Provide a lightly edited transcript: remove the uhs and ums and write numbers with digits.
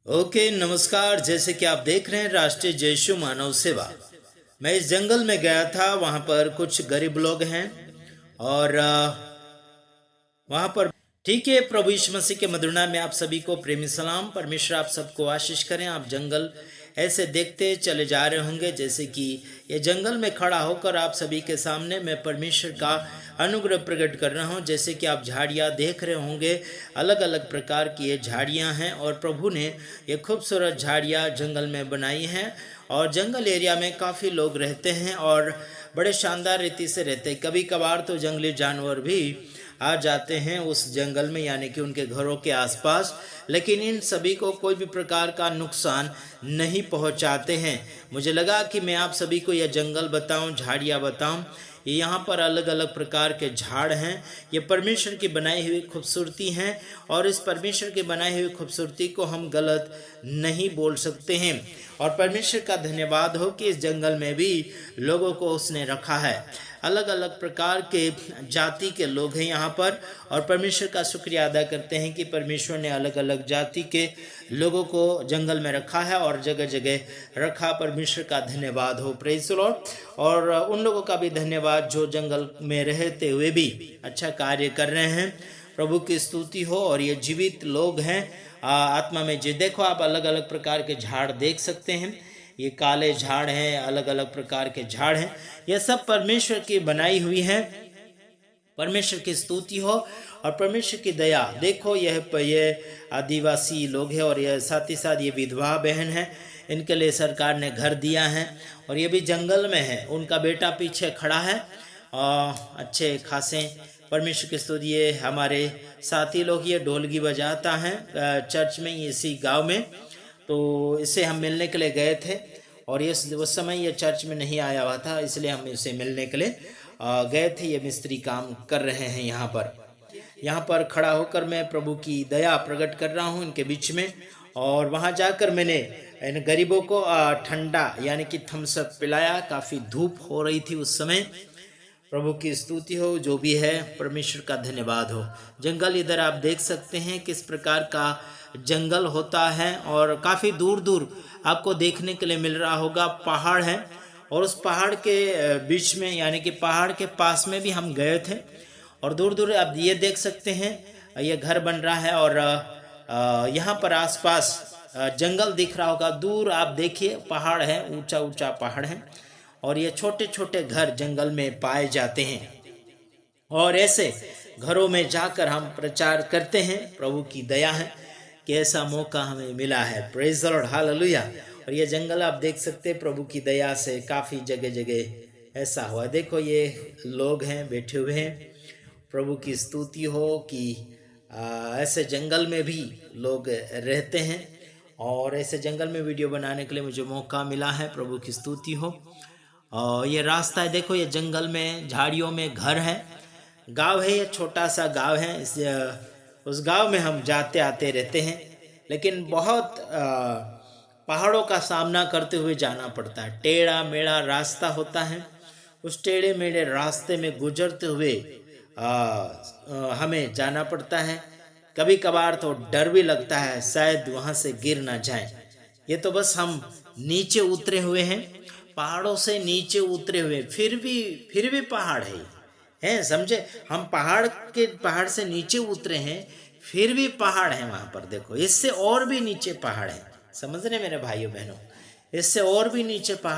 Okay, नमस्कार। जैसे कि आप देख रहे हैं राष्ट्रीय जयशु मानव सेवा। मैं इस जंगल में गया था, वहाँ पर कुछ गरीब लोग हैं और वहाँ पर ठीक है। प्रभु यीशु मसीह के मधुर नाम में आप सभी को प्रेमी सलाम। परमेश्वर आप सबको आशीष करें। आप जंगल ऐसे देखते चले जा रहे होंगे जैसे कि ये जंगल में खड़ा होकर आप सभी के सामने मैं परमेश्वर का अनुग्रह प्रकट कर रहा हूँ। जैसे कि आप झाड़ियाँ देख रहे होंगे, अलग अलग प्रकार की ये झाड़ियाँ हैं और प्रभु ने ये खूबसूरत झाड़ियाँ जंगल में बनाई हैं और जंगल एरिया में काफ़ी लोग रहते हैं और बड़े शानदार रीति से रहते हैं। कभी कभार तो जंगली जानवर भी आ जाते हैं उस जंगल में, यानी कि उनके घरों के आसपास, लेकिन इन सभी को कोई भी प्रकार का नुकसान नहीं पहुंचाते हैं। मुझे लगा कि मैं आप सभी को यह जंगल बताऊं, झाड़ियां बताऊं। ये यहाँ पर अलग अलग प्रकार के झाड़ हैं। ये परमेश्वर की बनाई हुई खूबसूरती हैं और इस परमेश्वर की बनाई हुई खूबसूरती को हम गलत नहीं बोल सकते हैं। और परमेश्वर का धन्यवाद हो कि इस जंगल में भी लोगों को उसने रखा है। अलग अलग प्रकार के जाति के लोग हैं यहाँ पर और परमेश्वर का शुक्रिया अदा करते हैं कि परमेश्वर ने अलग अलग जाति के लोगों को जंगल में रखा है और जगह जगह रखा। परमेश्वर का धन्यवाद हो, प्रेज़ द लॉर्ड। और उन लोगों का भी धन्यवाद जो जंगल में रहते हुए भी अच्छा कार्य कर रहे हैं। प्रभु की स्तुति हो। और ये जीवित लोग हैं आत्मा में जी। देखो, आप अलग अलग प्रकार के झाड़ देख सकते हैं। ये काले झाड़ हैं, अलग अलग प्रकार के झाड़ हैं। यह सब परमेश्वर की बनाई हुई है। परमेश्वर की स्तुति हो और परमेश्वर की दया। देखो, ये आदिवासी लोग हैं और यह साथ ही साथ ये विधवा बहन है। इनके लिए सरकार ने घर दिया है और ये भी जंगल में है। उनका बेटा पीछे खड़ा है अच्छे खासे। परमेश्वर की स्तुति। ये हमारे साथी लोग, ये ढोलकी बजाता है चर्च में, इसी गांव में। तो इससे हम मिलने के लिए गए थे और ये उस समय ये चर्च में नहीं आया हुआ था, इसलिए हम इसे मिलने के लिए गए थे। ये मिस्त्री काम कर रहे हैं यहाँ पर खड़ा होकर मैं प्रभु की दया प्रकट कर रहा हूँ इनके बीच में। और वहाँ जाकर मैंने इन गरीबों को ठंडा यानी कि थम्स अप पिलाया। काफ़ी धूप हो रही थी उस समय। प्रभु की स्तुति हो। जो भी है परमेश्वर का धन्यवाद हो। जंगल इधर आप देख सकते हैं किस प्रकार का जंगल होता है और काफ़ी दूर दूर आपको देखने के लिए मिल रहा होगा पहाड़ है। और उस पहाड़ के बीच में यानी कि पहाड़ के पास में भी हम गए थे और दूर दूर आप ये देख सकते हैं ये घर बन रहा है और यहाँ पर आसपास जंगल दिख रहा होगा। दूर आप देखिए पहाड़ है, ऊंचा ऊंचा पहाड़ है और ये छोटे छोटे घर जंगल में पाए जाते हैं। और ऐसे घरों में जाकर हम प्रचार करते हैं। प्रभु की दया है कि ऐसा मौका हमें मिला है। Praise the Lord, hallelujah. और ये जंगल आप देख सकते हैं प्रभु की दया से काफ़ी जगह जगह ऐसा हुआ। देखो, ये लोग हैं बैठे हुए हैं। प्रभु की स्तुति हो कि ऐसे जंगल में भी लोग रहते हैं और ऐसे जंगल में वीडियो बनाने के लिए मुझे मौका मिला है। प्रभु की स्तुति हो। और ये रास्ता है, देखो, ये जंगल में झाड़ियों में घर है। गांव है, ये छोटा सा गांव है। उस गांव में हम जाते आते रहते हैं, लेकिन बहुत पहाड़ों का सामना करते हुए जाना पड़ता है। टेढ़ा मेढ़ा रास्ता होता है। उस टेढ़े मेढ़े रास्ते में गुजरते हुए हमें जाना पड़ता है। कभी कभार तो डर भी लगता है शायद वहाँ से गिर ना जाए। ये तो बस हम नीचे उतरे हुए हैं, पहाड़ों से नीचे उतरे हुए, फिर भी पहाड़ है समझे। हम पहाड़ से नीचे उतरे हैं, फिर भी पहाड़ है वहां पर। देखो, इससे और भी नीचे पहाड़ है। समझ रहे मेरे भाइयों बहनों, इससे और भी नीचे पहाड़